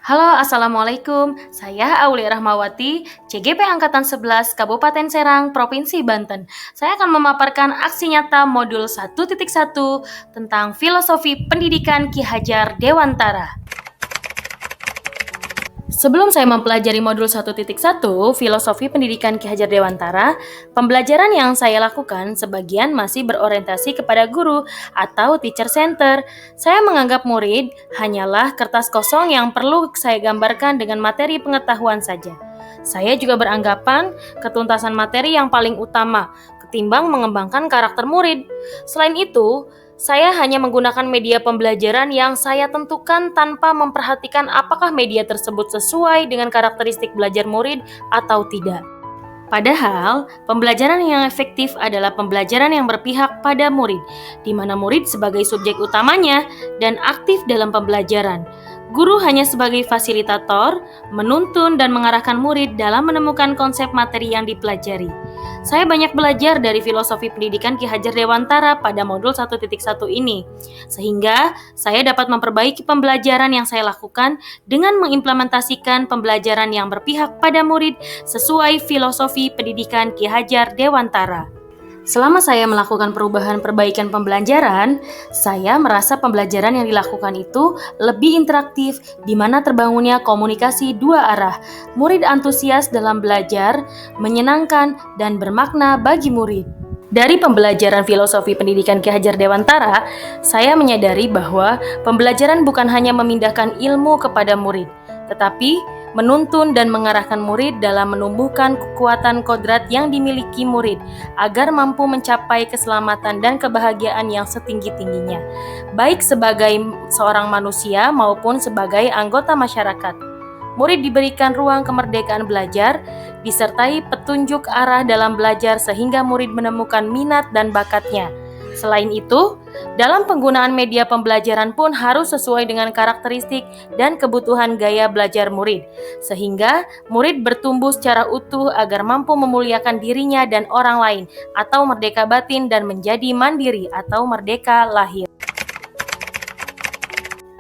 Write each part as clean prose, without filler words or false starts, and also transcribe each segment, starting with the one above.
Halo, Assalamualaikum. Saya Aulia Rahmawati, CGP Angkatan 11, Kabupaten Serang, Provinsi Banten. Saya akan memaparkan aksi nyata modul 1.1 tentang filosofi pendidikan Ki Hajar Dewantara. Sebelum saya mempelajari modul 1.1, Filosofi Pendidikan Ki Hajar Dewantara, pembelajaran yang saya lakukan sebagian masih berorientasi kepada guru atau teacher center. Saya menganggap murid hanyalah kertas kosong yang perlu saya gambarkan dengan materi pengetahuan saja. Saya juga beranggapan ketuntasan materi yang paling utama ketimbang mengembangkan karakter murid. Selain itu, saya hanya menggunakan media pembelajaran yang saya tentukan tanpa memperhatikan apakah media tersebut sesuai dengan karakteristik belajar murid atau tidak. Padahal, pembelajaran yang efektif adalah pembelajaran yang berpihak pada murid, di mana murid sebagai subjek utamanya dan aktif dalam pembelajaran. Guru hanya sebagai fasilitator, menuntun dan mengarahkan murid dalam menemukan konsep materi yang dipelajari. Saya banyak belajar dari filosofi pendidikan Ki Hajar Dewantara pada modul 1.1 ini, sehingga saya dapat memperbaiki pembelajaran yang saya lakukan dengan mengimplementasikan pembelajaran yang berpihak pada murid sesuai filosofi pendidikan Ki Hajar Dewantara. Selama saya melakukan perubahan perbaikan pembelajaran, saya merasa pembelajaran yang dilakukan itu lebih interaktif, di mana terbangunnya komunikasi dua arah. Murid antusias dalam belajar, menyenangkan, dan bermakna bagi murid. Dari pembelajaran filosofi pendidikan Ki Hajar Dewantara, saya menyadari bahwa pembelajaran bukan hanya memindahkan ilmu kepada murid, tetapi menuntun dan mengarahkan murid dalam menumbuhkan kekuatan kodrat yang dimiliki murid agar mampu mencapai keselamatan dan kebahagiaan yang setinggi-tingginya, baik sebagai seorang manusia maupun sebagai anggota masyarakat. Murid diberikan ruang kemerdekaan belajar, disertai petunjuk arah dalam belajar sehingga murid menemukan minat dan bakatnya. Selain itu, dalam penggunaan media pembelajaran pun harus sesuai dengan karakteristik dan kebutuhan gaya belajar murid, sehingga murid bertumbuh secara utuh agar mampu memuliakan dirinya dan orang lain, atau merdeka batin dan menjadi mandiri atau merdeka lahir.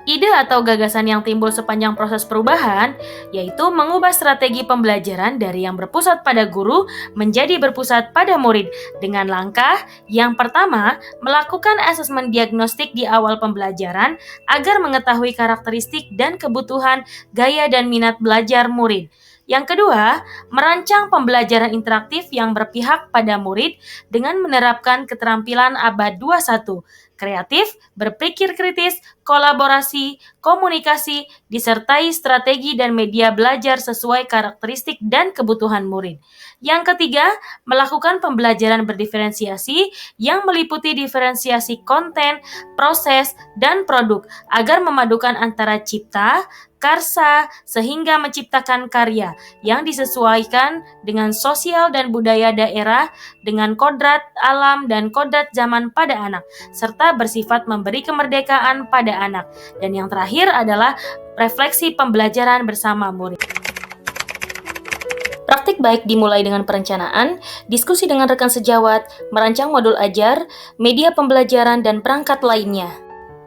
Ide atau gagasan yang timbul sepanjang proses perubahan, yaitu mengubah strategi pembelajaran dari yang berpusat pada guru menjadi berpusat pada murid, dengan langkah yang pertama, melakukan asesmen diagnostik di awal pembelajaran agar mengetahui karakteristik dan kebutuhan gaya dan minat belajar murid. Yang kedua, merancang pembelajaran interaktif yang berpihak pada murid dengan menerapkan keterampilan abad 21, kreatif, berpikir kritis, kolaborasi, komunikasi, disertai strategi dan media belajar sesuai karakteristik dan kebutuhan murid. Yang ketiga, melakukan pembelajaran berdiferensiasi yang meliputi diferensiasi konten, proses, dan produk agar memadukan antara cipta, karsa, sehingga menciptakan karya yang disesuaikan dengan sosial dan budaya daerah, dengan kodrat alam dan kodrat zaman pada anak, serta bersifat memberi kemerdekaan pada anak. Dan yang terakhir adalah refleksi pembelajaran bersama murid. Praktik baik dimulai dengan perencanaan, diskusi dengan rekan sejawat, merancang modul ajar, media pembelajaran, dan perangkat lainnya.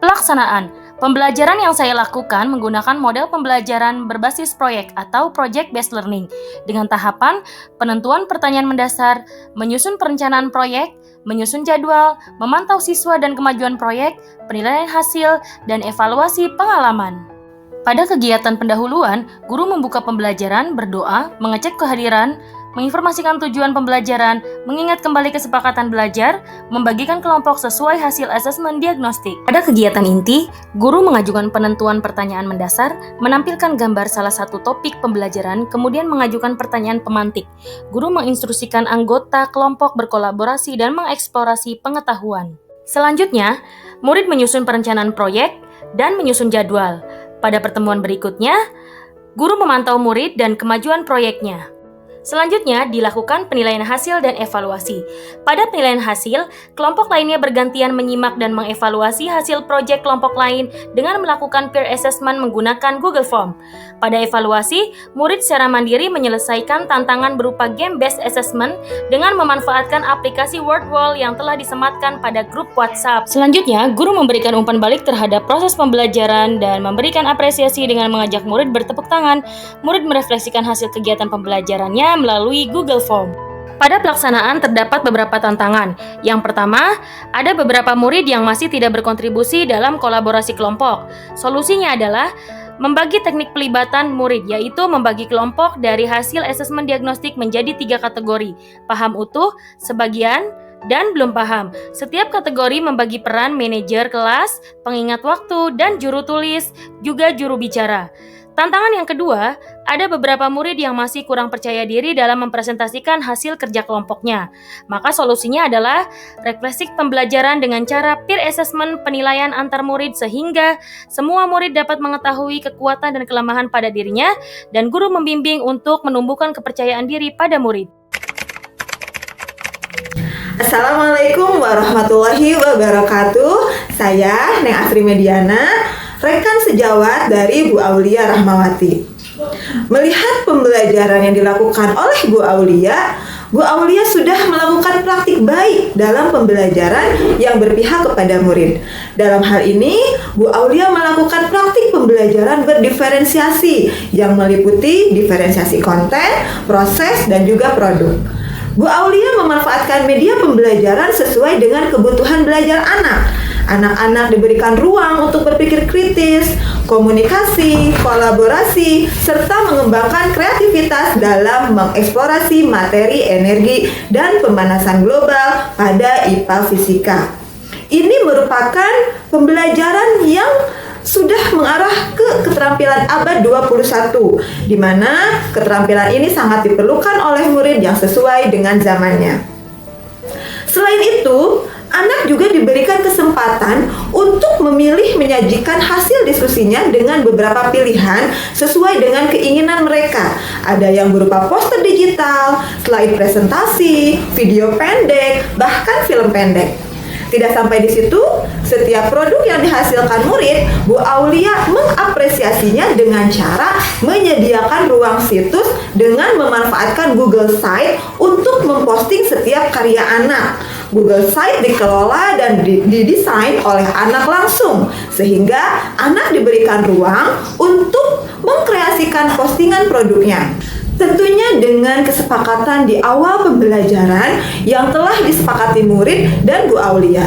Pelaksanaan. Pembelajaran yang saya lakukan menggunakan model pembelajaran berbasis proyek atau project-based learning dengan tahapan penentuan pertanyaan mendasar, menyusun perencanaan proyek, menyusun jadwal, memantau siswa dan kemajuan proyek, penilaian hasil, dan evaluasi pengalaman. Pada kegiatan pendahuluan, guru membuka pembelajaran, berdoa, mengecek kehadiran, menginformasikan tujuan pembelajaran, mengingat kembali kesepakatan belajar, membagikan kelompok sesuai hasil asesmen diagnostik. Pada kegiatan inti, guru mengajukan penentuan pertanyaan mendasar, menampilkan gambar salah satu topik pembelajaran, kemudian mengajukan pertanyaan pemantik. Guru menginstruksikan anggota kelompok berkolaborasi dan mengeksplorasi pengetahuan. Selanjutnya, murid menyusun perencanaan proyek dan menyusun jadwal. Pada pertemuan berikutnya, guru memantau murid dan kemajuan proyeknya. Selanjutnya, dilakukan penilaian hasil dan evaluasi. Pada penilaian hasil, kelompok lainnya bergantian menyimak dan mengevaluasi hasil proyek kelompok lain dengan melakukan peer assessment menggunakan Google Form. Pada evaluasi, murid secara mandiri menyelesaikan tantangan berupa game-based assessment dengan memanfaatkan aplikasi Wordwall yang telah disematkan pada grup WhatsApp. Selanjutnya, guru memberikan umpan balik terhadap proses pembelajaran dan memberikan apresiasi dengan mengajak murid bertepuk tangan. Murid merefleksikan hasil kegiatan pembelajarannya melalui Google Form. Pada pelaksanaan terdapat beberapa tantangan. Yang pertama, ada beberapa murid yang masih tidak berkontribusi dalam kolaborasi kelompok. Solusinya adalah membagi teknik pelibatan murid, yaitu membagi kelompok dari hasil asesmen diagnostik menjadi 3 kategori: paham utuh, sebagian, dan belum paham. Setiap kategori membagi peran manajer kelas, pengingat waktu, dan juru tulis, juga juru bicara. Tantangan yang kedua, ada beberapa murid yang masih kurang percaya diri dalam mempresentasikan hasil kerja kelompoknya. Maka solusinya adalah refleksi pembelajaran dengan cara peer assessment penilaian antar murid sehingga semua murid dapat mengetahui kekuatan dan kelemahan pada dirinya dan guru membimbing untuk menumbuhkan kepercayaan diri pada murid. Assalamualaikum warahmatullahi wabarakatuh. Saya Neng Asri Mediana, rekan sejawat dari Bu Aulia Rahmawati. Melihat pembelajaran yang dilakukan oleh Bu Aulia sudah melakukan praktik baik dalam pembelajaran yang berpihak kepada murid. Dalam hal ini, Bu Aulia melakukan praktik pembelajaran berdiferensiasi yang meliputi diferensiasi konten, proses, dan juga produk. Bu Aulia memanfaatkan media pembelajaran sesuai dengan kebutuhan belajar anak. Anak-anak diberikan ruang untuk berpikir kritis, komunikasi, kolaborasi, serta mengembangkan kreativitas dalam mengeksplorasi materi, energi, dan pemanasan global pada IPA Fisika. Ini merupakan pembelajaran yang sudah mengarah ke keterampilan abad 21, di mana keterampilan ini sangat diperlukan oleh murid yang sesuai dengan zamannya. Selain itu, anak juga diberikan kesempatan untuk memilih menyajikan hasil diskusinya dengan beberapa pilihan sesuai dengan keinginan mereka. Ada yang berupa poster digital, slide presentasi, video pendek, bahkan film pendek. Tidak sampai di situ, setiap produk yang dihasilkan murid, Bu Aulia mengapresiasinya dengan cara menyediakan ruang situs dengan memanfaatkan Google Site untuk memposting setiap karya anak. Google Site dikelola dan didesain oleh anak langsung, sehingga anak diberikan ruang untuk mengkreasikan postingan produknya. Tentunya dengan kesepakatan di awal pembelajaran yang telah disepakati murid dan Bu Aulia.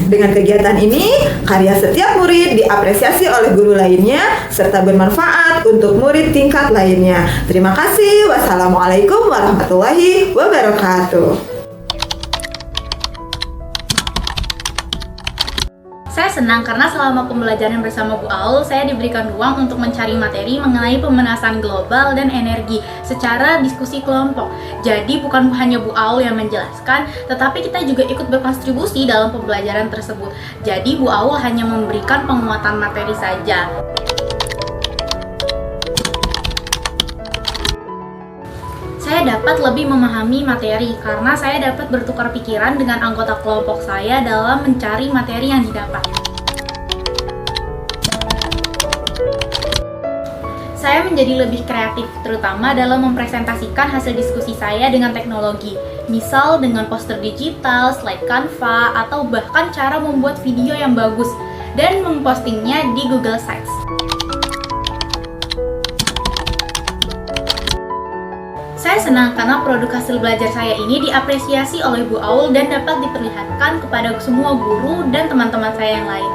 Dengan kegiatan ini, karya setiap murid diapresiasi oleh guru lainnya serta bermanfaat untuk murid tingkat lainnya. Terima kasih. Wassalamualaikum warahmatullahi wabarakatuh. Saya senang karena selama pembelajaran bersama Bu Aul, saya diberikan ruang untuk mencari materi mengenai pemanasan global dan energi secara diskusi kelompok. Jadi bukan hanya Bu Aul yang menjelaskan, tetapi kita juga ikut berkontribusi dalam pembelajaran tersebut. Jadi Bu Aul hanya memberikan penguatan materi saja. Saya dapat lebih memahami materi karena saya dapat bertukar pikiran dengan anggota kelompok saya dalam mencari materi yang didapat. Saya menjadi lebih kreatif, terutama dalam mempresentasikan hasil diskusi saya dengan teknologi, misal dengan poster digital, slide Canva, atau bahkan cara membuat video yang bagus dan mempostingnya di Google Sites. Saya senang karena produk hasil belajar saya ini diapresiasi oleh Bu Aul dan dapat diperlihatkan kepada semua guru dan teman-teman saya yang lain.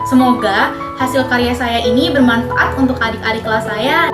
Semoga hasil karya saya ini bermanfaat untuk adik-adik kelas saya.